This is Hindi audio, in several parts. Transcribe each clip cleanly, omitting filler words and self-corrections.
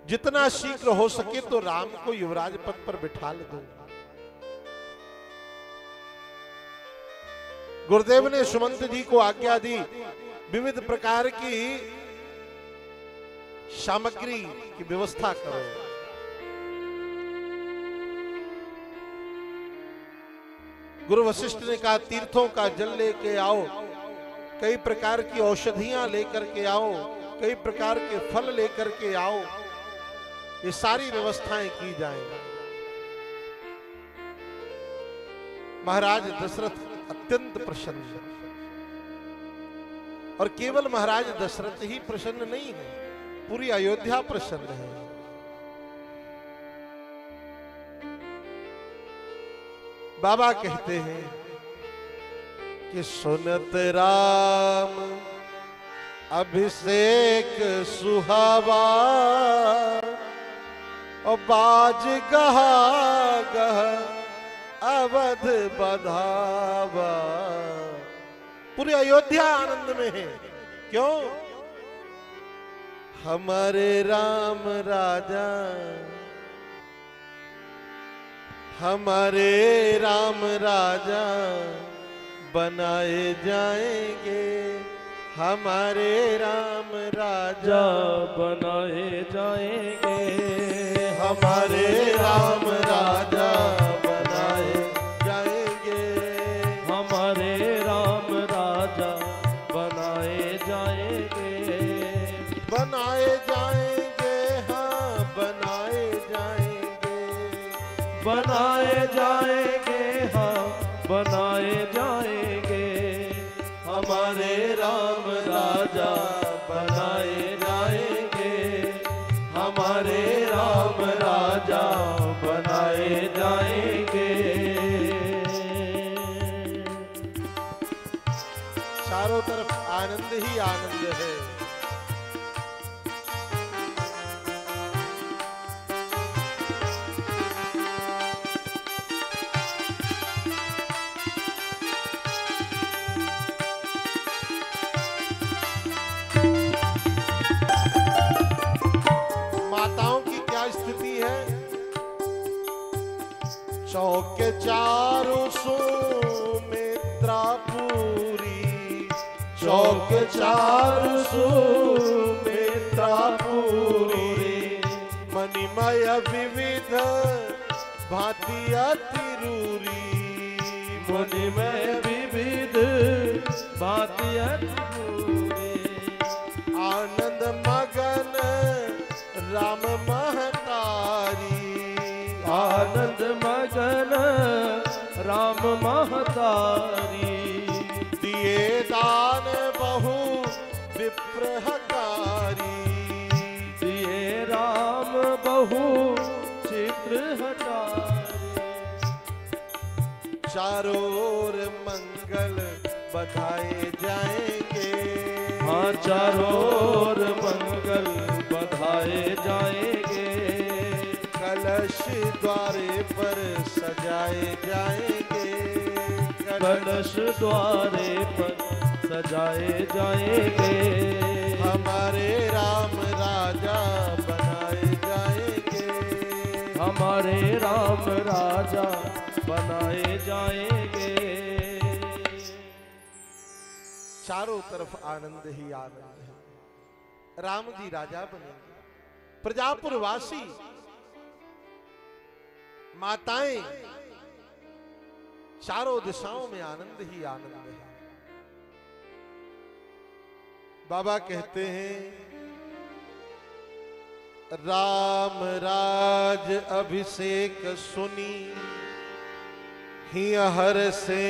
जितना शीघ्र हो सके तो राम को युवराज पद पर बिठा दो। गुरुदेव ने सुमंत जी को आज्ञा दी, विविध प्रकार की सामग्री की व्यवस्था करो। गुरु वशिष्ठ ने कहा तीर्थों का जल लेके आओ, कई प्रकार की औषधियां लेकर के आओ, कई प्रकार के फल लेकर के आओ, ये सारी व्यवस्थाएं की जाएंगी। महाराज दशरथ अत्यंत प्रसन्न, और केवल महाराज दशरथ ही प्रसन्न नहीं है, पूरी अयोध्या प्रसन्न है। बाबा कहते हैं कि सुनत राम अभिषेक सुहावा, और बाज गहा गह अवध बधावा। पूरी अयोध्या आनंद में है। क्यों? हमारे राम राजा, हमारे राम राजा बनाए जाएंगे, हमारे राम राजा बनाए जाएंगे, हमारे राम राजा बनाए जाएंगे, हमारे राम राजा बनाए जाएंगे, बनाए जाएंगे, हाँ बनाए जाएंगे, बनाए जाएंगे, हाँ बनाए जाएंगे, हमारे राम राजा बनाए जाएंगे, हमारे राम राजा बनाए जाएंगे। चारों तरफ आनंद ही आनंद है। माताओं की क्या स्थिति है? चौक चारों सुमित्रा पूरी, चौक चारों सुमित्रा पूरी, मणिमय विविध भांति अतिरूरी, मणिमय विविध भांति अतिरूरी, आनंद मगन राम महतारी, आनंद मगन राम महतारी, दिए दान बहु विप्रहकारी, दिए राम बहु चित्र हटारी, चारों ओर मंगल बधाए जाएंगे, हाँ चारों ओर मंगल बधाए जाएंगे, कलश द्वारे पर सजाए जाएंगे, कलश द्वारे पर सजाए जाएंगे, हमारे राम राजा बनाए जाएंगे, हमारे राम राजा बनाए जाएंगे। चारों तरफ आनंद ही आनंद है। राम जी राजा बनेंगे, प्रजापुरवासी माताएं, चारों दिशाओं में आनंद ही आनंद है। बाबा कहते हैं राम राज अभिषेक सुनी, हिय हर से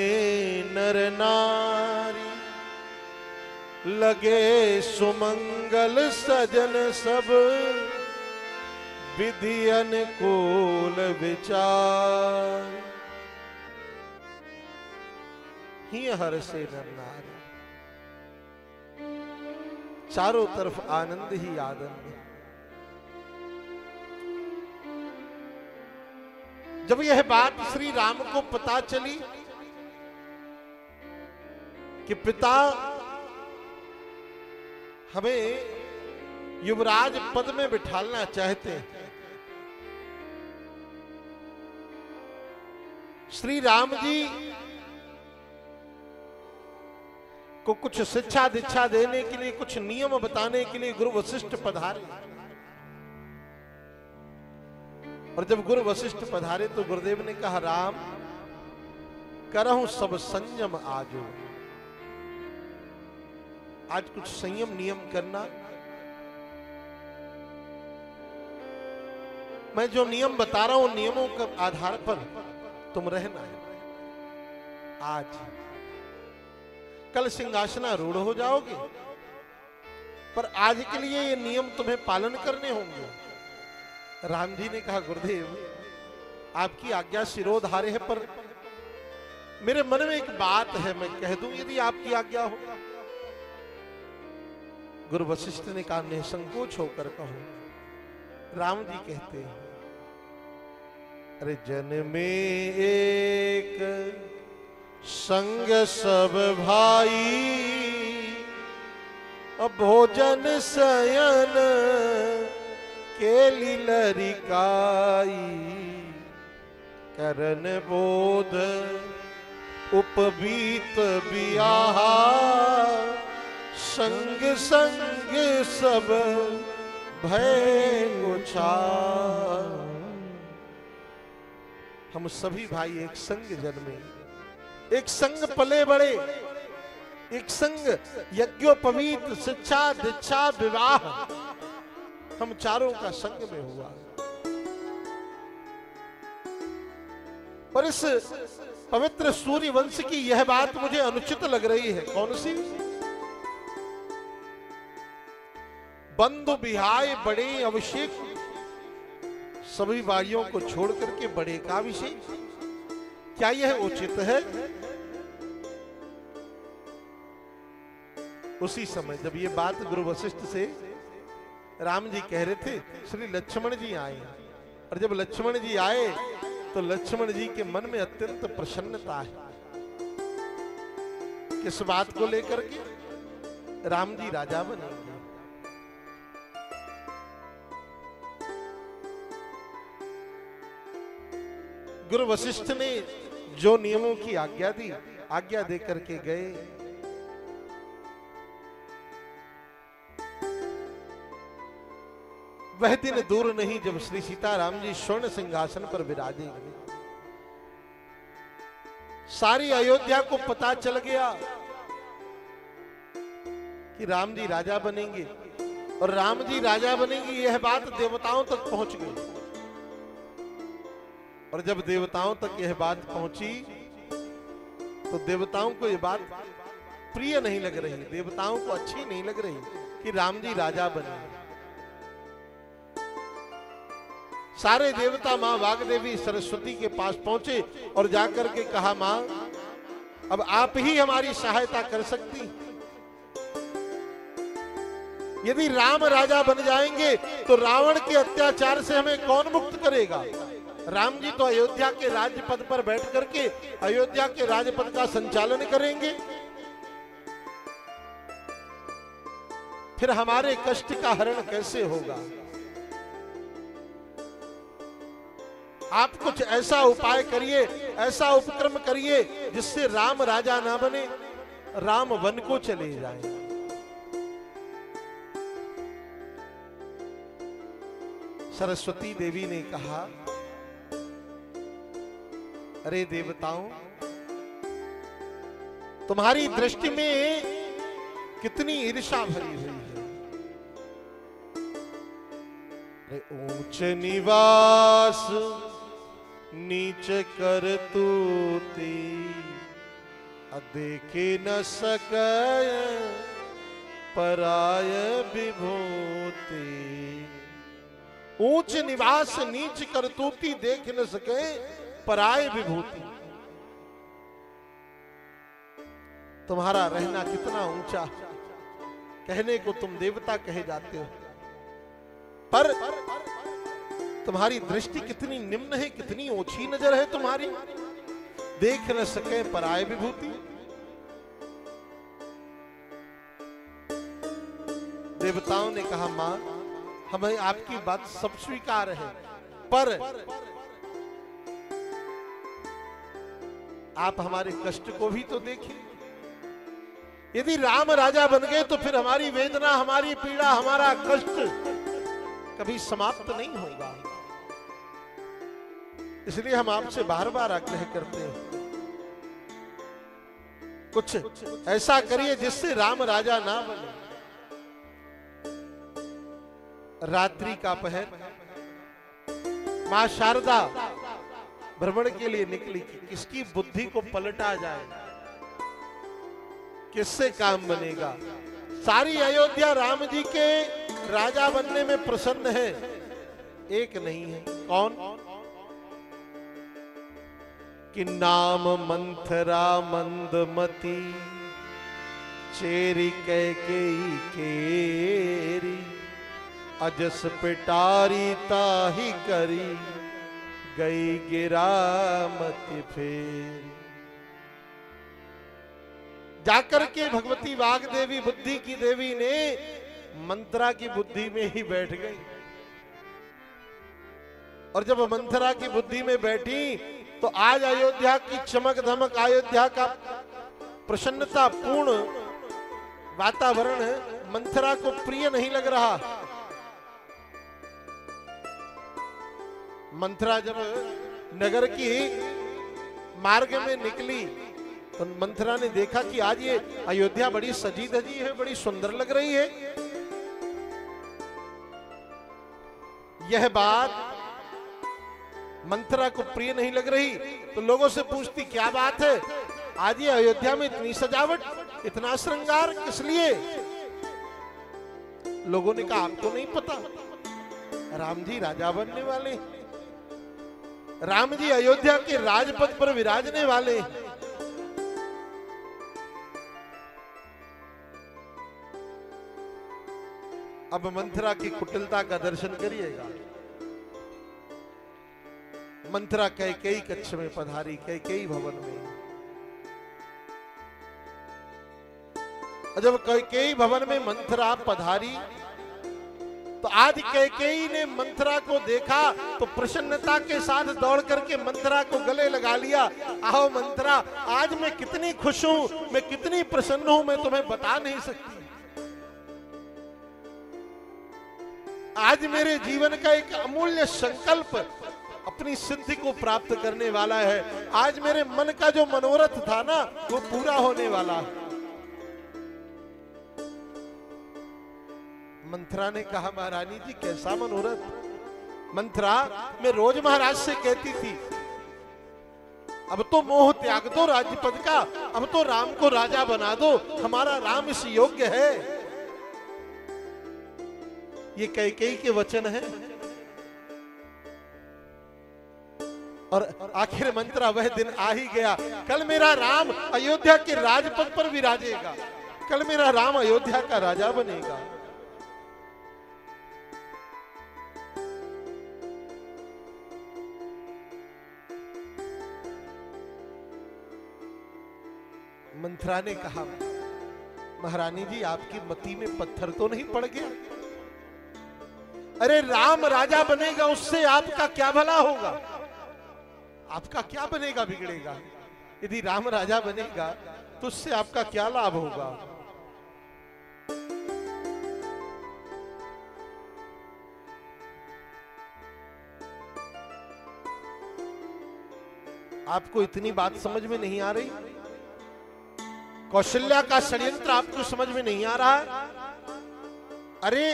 नर नारी, लगे सुमंगल सजन सब, विधि अनुकूल विचार, हिय हर से नर नारी। चारों तरफ आनंद ही आनंद है। जब यह बात श्री राम को पता चली कि पिता हमें युवराज पद में बिठालना चाहते हैं। श्री राम जी को कुछ शिक्षा दीक्षा देने के लिए, कुछ नियम बताने के लिए गुरु वशिष्ठ पधारे। और जब गुरु वशिष्ठ पधारे तो गुरुदेव ने कहा, राम करहूं सब संयम आजो। आज कुछ संयम नियम करना। मैं जो नियम बता रहा हूं, नियमों के आधार पर तुम रहना है। आज कल सिंहासनारूढ़ हो जाओगे, पर आज के लिए ये नियम तुम्हें पालन करने होंगे। राम जी ने कहा, गुरुदेव आपकी आज्ञा शिरोधार्य है, पर मेरे मन में एक बात है, मैं कह दूं यदि आपकी आज्ञा हो। गुरु वशिष्ठ ने कहा, निसंकोच होकर कहो। राम जी कहते हैं, अरे जन में एक संग सब भाई, अब भोजन शयन केली लरिकाई, करन बोध उपबीत बियाहा, संग संग सब भय गुछा। हम सभी भाई एक संग जन्मे, एक संग पले बड़े, एक संग यज्ञोपवीत, शिक्षा दीक्षा विवाह, हम चारों का संग में हुआ। पर इस पवित्र सूर्य वंश की यह बात मुझे अनुचित लग रही है। कौन सी? बंधु बिहाय बड़े अभिषेक, सभी भाइयों को छोड़ करके बड़े का अभिषेक, क्या यह उचित है? उसी समय जब ये बात गुरु वशिष्ठ से राम जी कह रहे थे, श्री लक्ष्मण जी आए। और जब लक्ष्मण जी आए तो लक्ष्मण जी के मन में अत्यंत प्रसन्नता है। किस बात को लेकर के? राम जी राजा बनेंगे। गुरु वशिष्ठ ने जो नियमों की आज्ञा दी, आज्ञा दे करके गए। वह दिन दूर नहीं जब श्री सीताराम जी स्वर्ण सिंहासन पर विराजेंगे। सारी अयोध्या को पता चल गया कि राम जी राजा बनेंगे, और राम जी राजा बनेंगे यह बात देवताओं तक पहुंच गई। और जब देवताओं तक यह बात पहुंची तो देवताओं को यह बात प्रिय नहीं लग रही, देवताओं को अच्छी नहीं लग रही कि राम जी राजा बने। सारे देवता मां वाग्देवी सरस्वती के पास पहुंचे और जाकर के कहा, मां अब आप ही हमारी सहायता कर सकती। यदि राम राजा बन जाएंगे तो रावण के अत्याचार से हमें कौन मुक्त करेगा? राम जी तो अयोध्या के राजपद पर बैठ करके अयोध्या के राजपद का संचालन करेंगे, फिर हमारे कष्ट का हरण कैसे होगा? आप कुछ ऐसा उपाय करिए, ऐसा उपक्रम करिए जिससे राम राजा ना बने, राम वन को चले जाए। सरस्वती देवी ने कहा, अरे देवताओं, तुम्हारी दृष्टि में कितनी ईर्ष्या भरी हुई है। अरे ऊंच निवास नीच कर तूती, देखे न सके पराय विभूति। ऊंच निवास नीच कर तूती, देख न सके पराय विभूति। तुम्हारा रहना कितना ऊंचा, कहने को तुम देवता कहे जाते हो, पर तुम्हारी दृष्टि कितनी निम्न है, कितनी ओछी नजर है तुम्हारी। देख न सके पराय विभूति। देवताओं ने कहा, मां हमें आपकी बात सब स्वीकार है, पर आप हमारे कष्ट को भी तो देखें। यदि राम राजा बन गए तो फिर हमारी वेदना, हमारी पीड़ा, हमारा कष्ट कभी समाप्त नहीं होगा। इसलिए हम आपसे बार बार आग्रह करते हैं, कुछ ऐसा करिए जिससे राम राजा ना बने। रात्रि का पहर, मां शारदा भ्रमण के लिए निकली कि किसकी बुद्धि को पलटा जाए, किससे काम बनेगा। सारी अयोध्या राम जी के राजा बनने में प्रसन्न है, एक नहीं है। कौन? कि नाम मंथरा मंदमती चेरी कैकेयी केरी, अजस पिटारी ताही करी, गई गिरामति फेर। जाकर के भगवती वाग देवी, बुद्धि की देवी ने मंथरा की बुद्धि में ही बैठ गई। और जब मंथरा की बुद्धि में बैठी तो आज अयोध्या की चमक धमक, अयोध्या का प्रसन्नता पूर्ण वातावरण मंथरा को प्रिय नहीं लग रहा। मंथरा जब नगर की मार्ग में निकली तो मंथरा ने देखा कि आज ये अयोध्या बड़ी सजी धजी है, बड़ी सुंदर लग रही है। यह बात मंथरा को प्रिय नहीं लग रही तो लोगों से पूछती, क्या बात है, आज ये अयोध्या में इतनी सजावट, इतना श्रृंगार किस लिए? लोगों ने कहा, आपको नहीं पता, राम जी राजा बनने वाले, राम जी अयोध्या के राजपद पर विराजने वाले। अब मंथरा की कुटिलता का दर्शन करिएगा। मंथरा कैकेयी कक्ष में पधारी, कैकेयी भवन में। जब कैकेयी भवन में मंथरा पधारी तो आज कैकेयी ने मंथरा को देखा तो प्रसन्नता के साथ दौड़ करके मंथरा को गले लगा लिया। आओ मंथरा, आज मैं कितनी खुश हूं, मैं कितनी प्रसन्न हूं, मैं तुम्हें बता नहीं सकती। आज मेरे जीवन का एक अमूल्य संकल्प अपनी सिद्धि को प्राप्त करने वाला है। आज मेरे मन का जो मनोरथ था ना, वो पूरा होने वाला है। मंथरा ने कहा, महारानी जी कैसा मनोरथ? मंथरा, मैं रोज महाराज से कहती थी, अब तो मोह त्याग दो राज्य पद का, अब तो राम को राजा बना दो, हमारा राम इस योग्य है। ये कैकेयी के वचन है। और आखिर मंथरा वह दिन आ ही गया। कल मेरा राम अयोध्या के राजपद पर विराजेगा, कल मेरा राम अयोध्या का राजा बनेगा। मंथरा ने कहा, महारानी जी आपकी मति में पत्थर तो नहीं पड़ गया? अरे राम राजा बनेगा, उससे आपका क्या भला होगा? आपका क्या बनेगा, बिगड़ेगा? यदि राम राजा बनेगा तो उससे आपका क्या लाभ होगा? आपको इतनी बात समझ में नहीं आ रही? कौशल्या का षड्यंत्र आपको समझ में नहीं आ रहा? अरे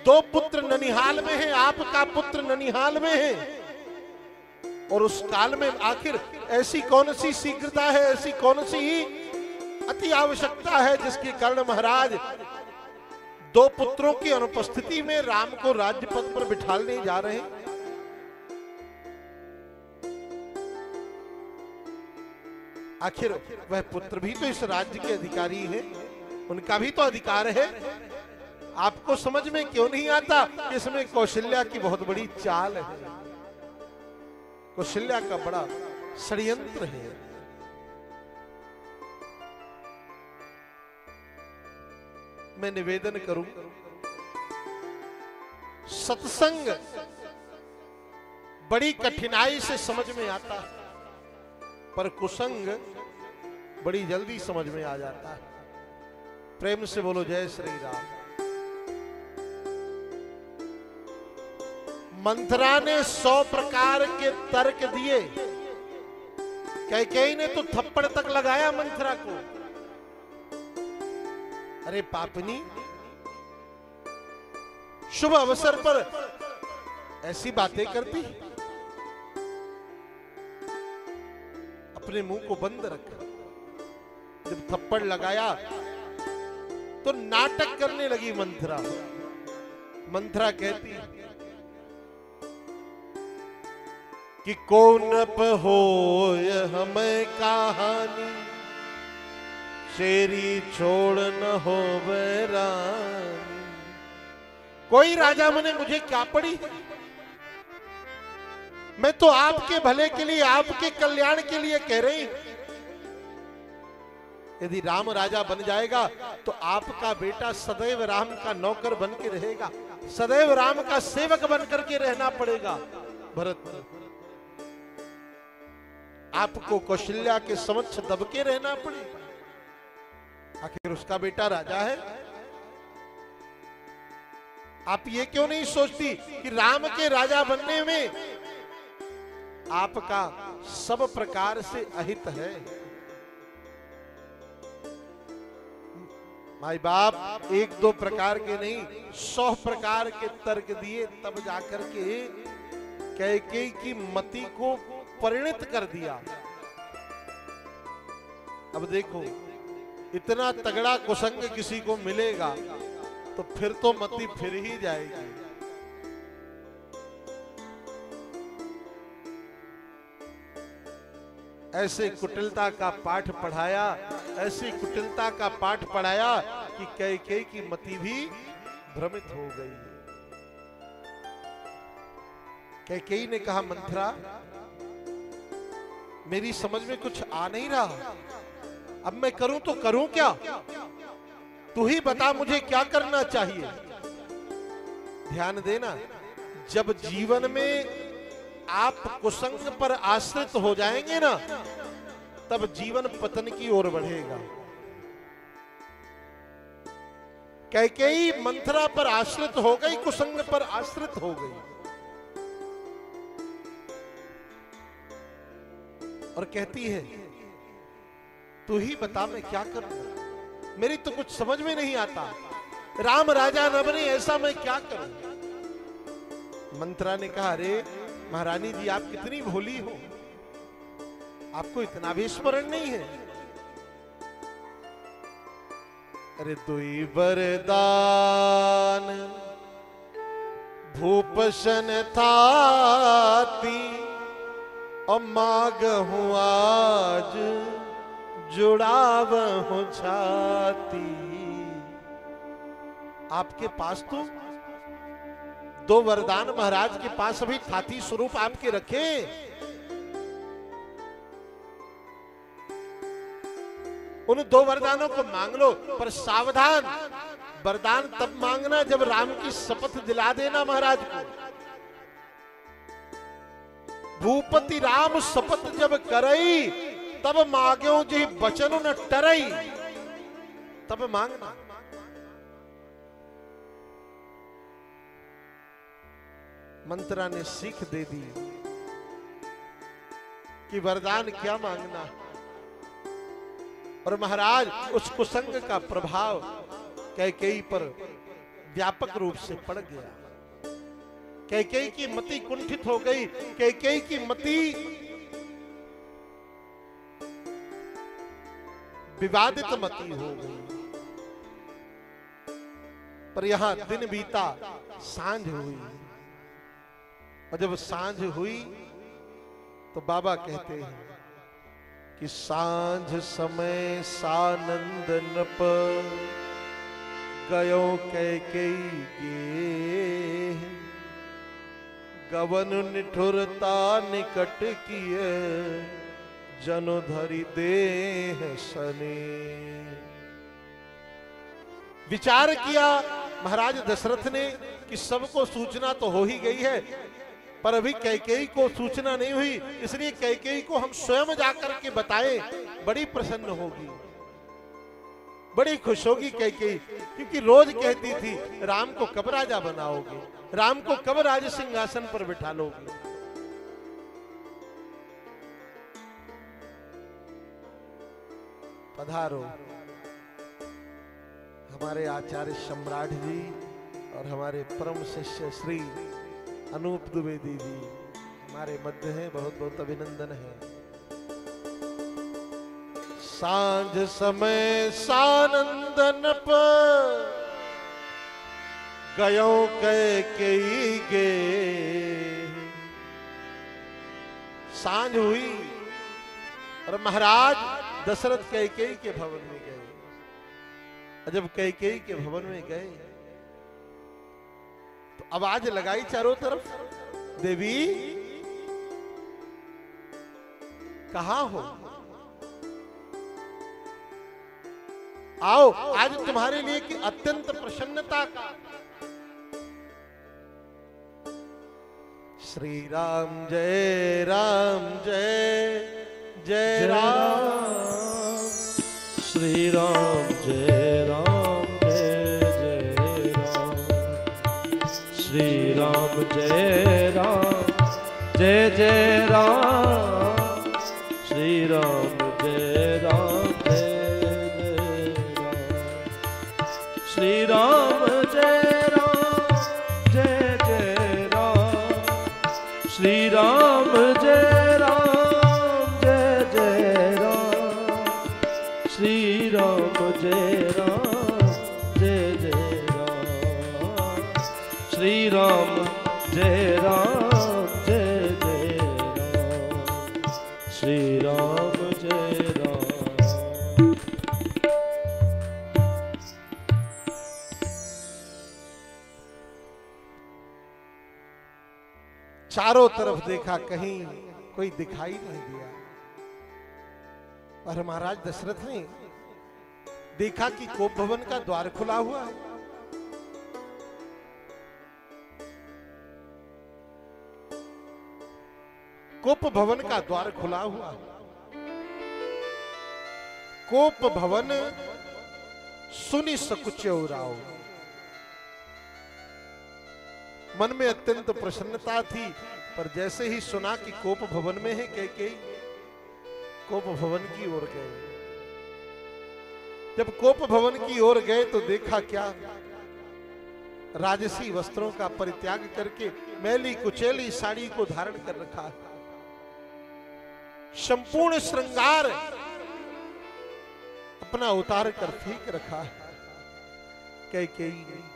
दो पुत्र ननिहाल में हैं, आपका पुत्र ननिहाल में है, और उस काल में आखिर ऐसी कौन सी शीघ्रता है, ऐसी कौन सी अति आवश्यकता है जिसके कारण महाराज दो पुत्रों की अनुपस्थिति में राम को राज्य पद पर बिठालने जा रहे हैं? आखिर वह पुत्र भी तो इस राज्य के अधिकारी हैं, उनका भी तो अधिकार है। आपको समझ में क्यों नहीं आता? इसमें कौशल्या की बहुत बड़ी चाल है, कौशल्या का बड़ा षड्यंत्र है। मैं निवेदन करूं, सत्संग बड़ी कठिनाई से समझ में आता है, पर कुसंग बड़ी जल्दी समझ में आ जाता है। प्रेम से बोलो जय श्री राम। मंथरा ने 100 प्रकार के तर्क दिए, कैकेयी ने तो थप्पड़ तक लगाया मंथरा को। अरे पापनी, शुभ अवसर पर ऐसी बातें करती, अपने मुंह को बंद रख। जब थप्पड़ लगाया तो नाटक करने लगी मंथरा। मंथरा कहती कि कौनप होय हमें कहानी, शेरी छोड़ न हो बैरानी। कोई राजा बने मुझे क्या पड़ी, मैं तो आपके भले के लिए, आपके कल्याण के लिए कह रही हूं। यदि राम राजा बन जाएगा तो आपका बेटा सदैव राम का नौकर बन के रहेगा, सदैव राम का सेवक बन करके रहना पड़ेगा। भरत, आपको कौशल्या के समक्ष दबके रहना पड़ेगा, आखिर उसका बेटा राजा है। आप ये क्यों नहीं सोचती कि राम के राजा बनने में आपका सब प्रकार से अहित है। माई बाप 1-2 प्रकार के नहीं, 100 प्रकार के तर्क दिए, तब जाकर के कैकेयी की मति को परिणत कर दिया। अब देखो, इतना तगड़ा कुसंग किसी को मिलेगा तो फिर तो मति फिर ही जाएगी। ऐसे कुटिलता का पाठ पढ़ाया, ऐसी कुटिलता का पाठ पढ़ाया कि कैकेयी की मति भी भ्रमित हो गई। कैकेयी ने कहा, मंथरा मेरी समझ में कुछ आ नहीं रहा, अब मैं करूं तो करूं क्या? तू ही बता मुझे क्या करना चाहिए। ध्यान देना, जब जीवन में आप कुसंग पर आश्रित हो जाएंगे ना, तब जीवन पतन की ओर बढ़ेगा। कैकेयी मंथरा पर आश्रित हो गई, कुसंग पर आश्रित हो गई, और कहती है तू ही बता मैं क्या करूं, मेरी तो कुछ समझ में नहीं आता, राम राजा न बने ऐसा मैं क्या करूं। मंथरा ने कहा, अरे महारानी जी आप कितनी भोली हो, आपको इतना भी स्मरण नहीं है। अरे दुई वरदान भूपशन थाती, और मांग हूं आज जुड़ाव हूं छाती। आपके पास तो 2 वरदान महाराज के पास अभी थाती स्वरूप आपके रखे, उन 2 वरदानों को मांग लो, पर सावधान, वरदान तब मांगना जब राम की शपथ दिला देना महाराज को। भूपति राम शपथ जब करई, तब मांग्यो जी बचन न टरई, तब मांगना। मंथरा ने सीख दे दी कि वरदान क्या मांगना, और महाराज उस कुसंग का प्रभाव कैकेयी पर व्यापक रूप से पड़ गया। कैकेयी की मति कुंठित हो गई, कैकेयी की मति विवादित मति हो गई। पर यहां दिन बीता, सांझ हुई, और जब सांझ हुई तो बाबा कहते हैं कि सांझ समय सानंद नृप, गयो कैकेयी गे, गवन निठुरता निकट किए, जनु धरि देह सने। विचार किया महाराज दशरथ ने कि सबको सूचना तो हो ही गई है, पर अभी कैकेयी को सूचना नहीं हुई, इसलिए कैकेयी को हम स्वयं जाकर के बताएं, बड़ी प्रसन्न होगी, बड़ी खुश होगी कैकेयी। क्योंकि रोज कहती थी राम को कब राजा बनाओगे, राम को कब राज सिंहासन पर बिठा लोगे। पधारो हमारे आचार्य सम्राट जी और हमारे परम शिष्य श्री अनूप द्विवेदी जी हमारे मध्य हैं, बहुत बहुत अभिनंदन है। सांझ समय सानंदन पर गयो कैकेयी गे। सांझ हुई और महाराज दशरथ कैकेयी के भवन में गए। जब कैकेयी के भवन में गए तो आवाज लगाई चारों तरफ, देवी कहां हो, आओ आज तुम्हारे लिए कि अत्यंत प्रसन्नता का। श्री राम जय राम जय जय राम, श्री राम जय राम जय जय राम, श्री राम जय राम जय जय राम, श्री राम जय राम जय जय राम, श्री राम जय राम जय जय राम, श्री राम जय राम जय जय राम, श्री राम जय राम जय जय राम, श्री राम जय राम जय जय राम, श्री राम जय राम। चारों तरफ देखा, कहीं कोई दिखाई नहीं दिया। और महाराज दशरथ ने देखा कि कोप भवन का द्वार खुला हुआ है। कोप भवन का द्वार खुला हुआ है। कोप भवन सुनि सकुचौ राव। मन में अत्यंत प्रसन्नता थी, पर जैसे ही सुना कि कोप भवन में है कैकेयी, कोप भवन की ओर गए। जब कोप भवन की ओर गए तो देखा क्या, राजसी वस्त्रों का परित्याग करके मैली कुचैली साड़ी को धारण कर रखा है। संपूर्ण श्रृंगार अपना उतार कर फेंक रखा है कैकेयी ने।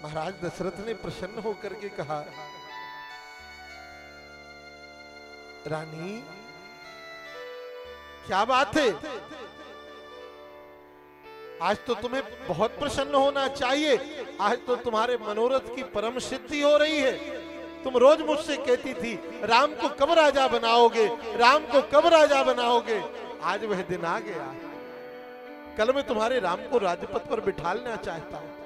महाराज दशरथ ने प्रसन्न होकर के कहा, रानी क्या बात है, आज तो तुम्हें बहुत प्रसन्न होना चाहिए, आज तो तुम्हारे मनोरथ की परम सिद्धि हो रही है। तुम रोज मुझसे कहती थी राम को कब राजा बनाओगे, राम को कब राजा बनाओगे, आज वह दिन आ गया। कल मैं तुम्हारे राम को राजपथ पर बिठालना चाहता हूं।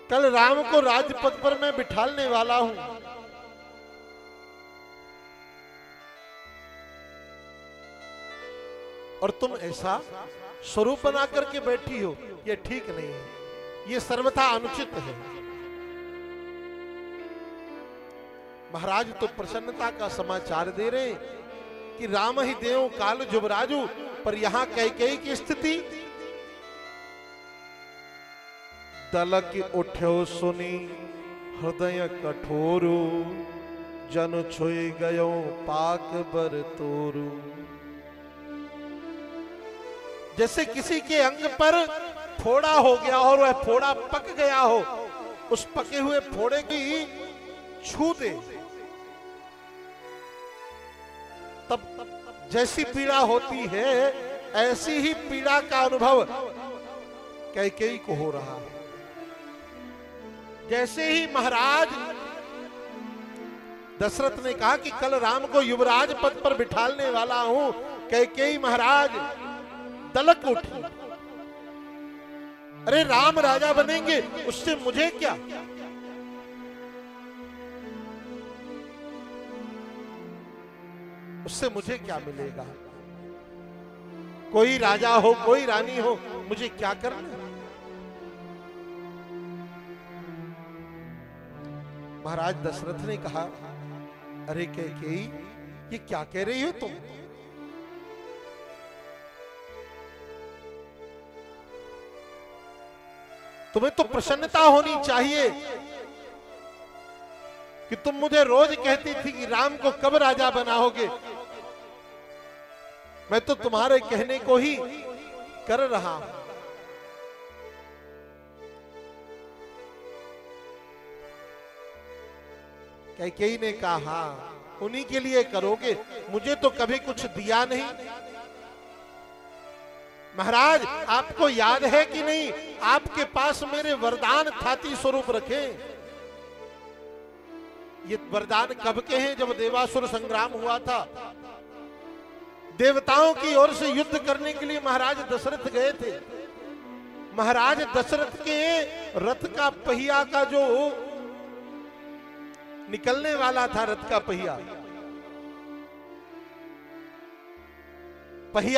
कल राम को राजपथ पर मैं बिठालने वाला हूं। और तुम ऐसा स्वरूप बना करके बैठी हो, यह ठीक नहीं है, यह सर्वथा अनुचित है। महाराज तो प्रसन्नता का समाचार दे रहे हैं कि राम ही देव काल जुबराजू, पर यहां कैकेयी की स्थिति। तलक उठ्यो सुनी हृदय कठोरू, जन छुई गयो पाक बर तोरू। जैसे किसी के अंग पर फोड़ा हो गया और वह फोड़ा पक गया हो, उस पके हुए फोड़े की छू दे तब जैसी पीड़ा होती है, ऐसी ही पीड़ा का अनुभव कैकेयी को हो रहा है। जैसे ही महाराज दशरथ ने कहा कि कल राम को युवराज पद पर बिठालने वाला हूं, कैकेयी महाराज दलक उठी। अरे राम राजा बनेंगे, उससे मुझे क्या? उससे मुझे क्या मिलेगा? कोई राजा हो, कोई रानी हो, मुझे क्या करना? महाराज दशरथ ने कहा, अरे कैकेयी, ये क्या कह रही हो तुम? तुम्हें तो प्रसन्नता होनी चाहिए कि तुम मुझे रोज कहती थी कि राम को कब राजा बनाओगे। मैं तो तुम्हारे कहने को ही कर रहा हूं। कैकेयी ने कहा, हाँ उन्हीं के लिए करोगे, मुझे तो कभी कुछ दिया नहीं। महाराज आपको याद है कि नहीं, आपके पास मेरे वरदान थाती स्वरूप रखे। ये वरदान कब के हैं? जब देवासुर संग्राम हुआ था, देवताओं की ओर से युद्ध करने के लिए महाराज दशरथ गए थे। महाराज दशरथ के रथ का पहिया का जो निकलने वाला था, रथ का पहिया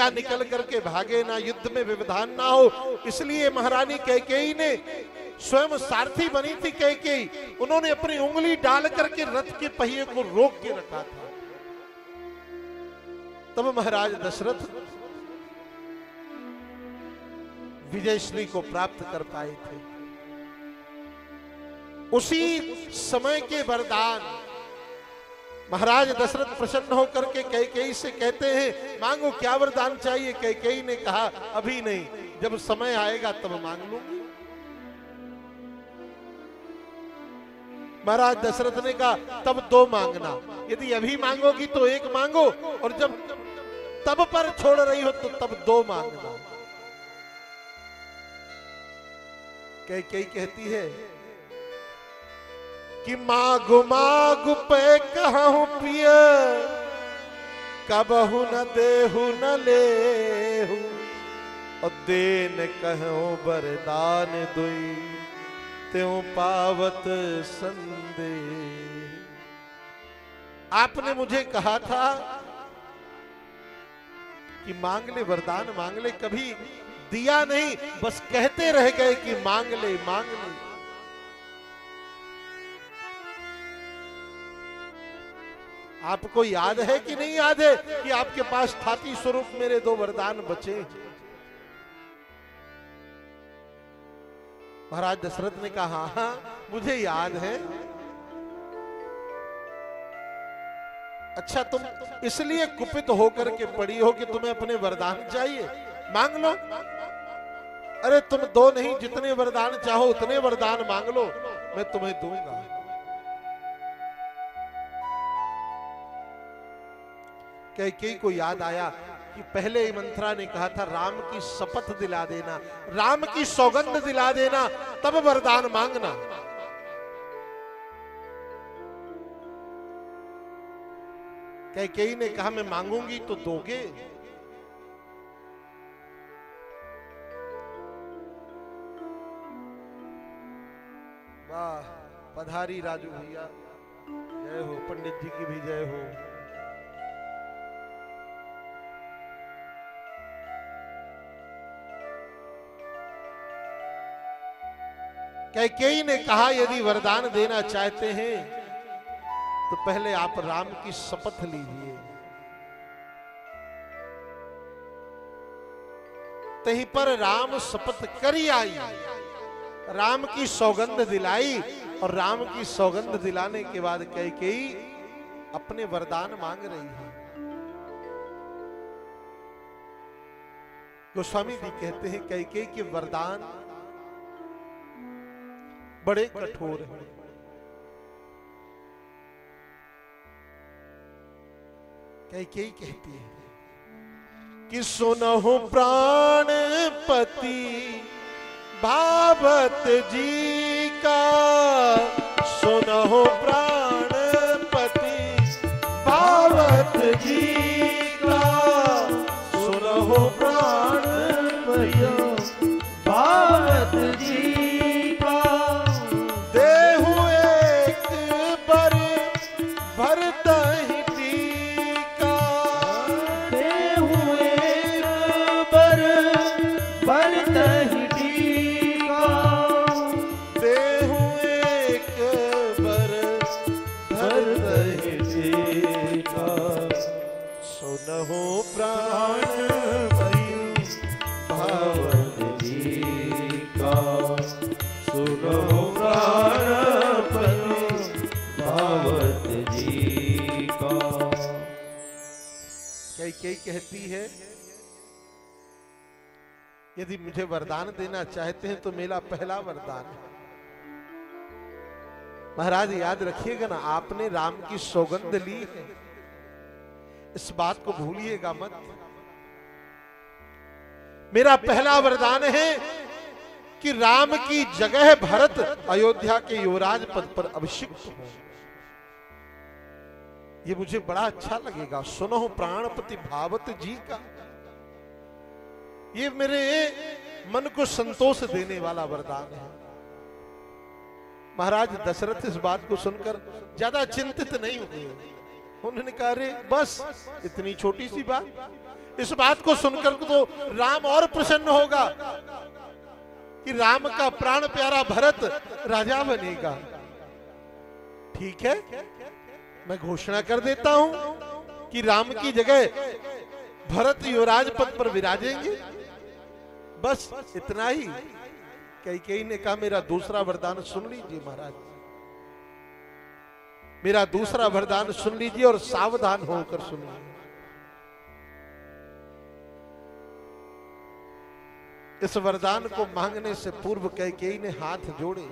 निकल करके भागे ना, युद्ध में व्यवधान ना हो, इसलिए महारानी कैकेयी ने, स्वयं सारथी बनी थी कैकेयी, उन्होंने अपनी उंगली डाल करके रथ के पहिए को रोक के रखा था। तब महाराज दशरथ विजयश्री को प्राप्त कर पाए थे। उसी समय के वरदान महाराज दशरथ प्रसन्न होकर के कैकेयी से कहते हैं, मांगो क्या वरदान चाहिए? कैकेयी ने कहा, अभी नहीं, जब समय आएगा तब मांग लूंगी। महाराज दशरथ ने कहा, तब दो मांगना, यदि अभी मांगोगी तो एक मांगो, और जब तब पर छोड़ रही हो तो तब दो मांगना। कैकेयी कहती है कि मागु मागु पे कहूं पिय, कबहु न देहु न लेहु, और देन कहूं वरदान दुई, त्यों पावत संदेह। आपने मुझे कहा था कि मांग ले, वरदान मांग ले, कभी दिया नहीं, बस कहते रह गए कि मांग ले मांग ले। आपको याद है कि नहीं याद है कि आपके पास थाती स्वरूप मेरे दो वरदान बचे? महाराज दशरथ ने कहा, हाँ मुझे याद है। अच्छा, तुम इसलिए कुपित होकर के पड़ी हो कि तुम्हें अपने वरदान चाहिए? मांग लो। अरे तुम दो नहीं, जितने वरदान चाहो उतने वरदान मांग लो, मैं तुम्हें दूंगा। कैकेयी को याद आया कि पहले मंत्रा ने कहा था, राम की शपथ दिला देना, राम की सौगंध दिला देना, तब वरदान मांगना। कैकेयी ने कहा, मैं मांगूंगी तो दोगे? वाह, पधारी राजू भैया, जय हो। पंडित जी की भी जय हो। कैकेयी ने कहा, यदि वरदान देना चाहते हैं तो पहले आप राम की शपथ लीजिए। तही पर राम शपथ करी आई, राम की सौगंध दिलाई, और राम की सौगंध दिलाने के बाद कैकेयी अपने वरदान मांग रही है। गोस्वामी जी कहते हैं, कैकेयी के वरदान बड़े कठोर हैं। कैकेयी कहती है कि सुनहु प्राणपति भावत जी का, सुनहु प्राणपति भावत जी का, सुनहु प्राण कहती है, यदि मुझे वरदान देना चाहते हैं तो मेरा पहला वरदान है। महाराज याद रखिएगा ना, आपने राम की सौगंध ली है, इस बात को भूलिएगा मत। मेरा पहला वरदान है कि राम की जगह भरत अयोध्या के युवराज पद पर अभिषिक्त हो। ये मुझे बड़ा अच्छा लगेगा। सुनो प्राणपति भावत जी का, ये मेरे मन को संतोष देने वाला वरदान है। महाराज दशरथ इस बात को सुनकर ज्यादा चिंतित नहीं हुए। उन्होंने कहा, अरे बस इतनी छोटी सी बात, इस बात को सुनकर तो राम और प्रसन्न होगा कि राम का प्राण प्यारा भरत राजा बनेगा। ठीक है, मैं घोषणा कर देता हूं कि राम की जगह भरत युवराज पद पर विराजेंगे। बस इतना ही। कैकेयी ने कहा, मेरा दूसरा वरदान सुन लीजिए महाराज, मेरा दूसरा वरदान सुन लीजिए और सावधान होकर सुनिए। इस वरदान को मांगने से पूर्व कैकेयी ने हाथ जोड़े।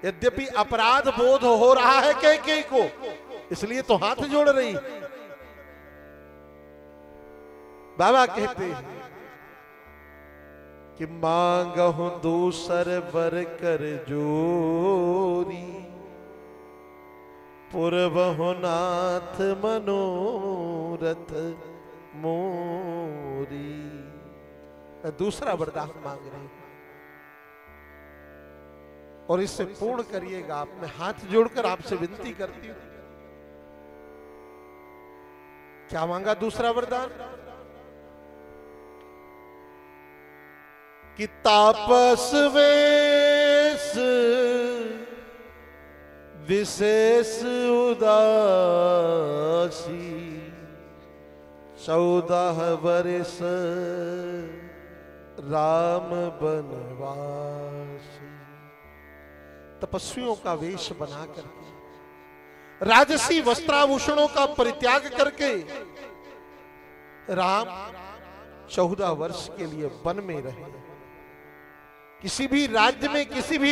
यद्यपि अपराध बोध हो रहा है कैकेयी को, इसलिए तो हाथ जोड़ रही। बाबा कहते हैं कि मांगहु दूसर वर कर जोरी, पूर्वहु नाथ मनोरथ मोरी। मैं दूसरा वरदान मांग रही हूं और इससे पूर्ण करिएगा आप। मैं हाथ जोड़कर आपसे विनती करती हूं। क्या मांगा दूसरा वरदान? कि तापस वेश विशेष उदासी, 14 वर्ष राम बनवासी। तपस्वियों का वेश बना करके, राजसी वस्त्राभूषणों का परित्याग करके राम 14 वर्ष के लिए वन में रहे। किसी भी राज्य में, किसी भी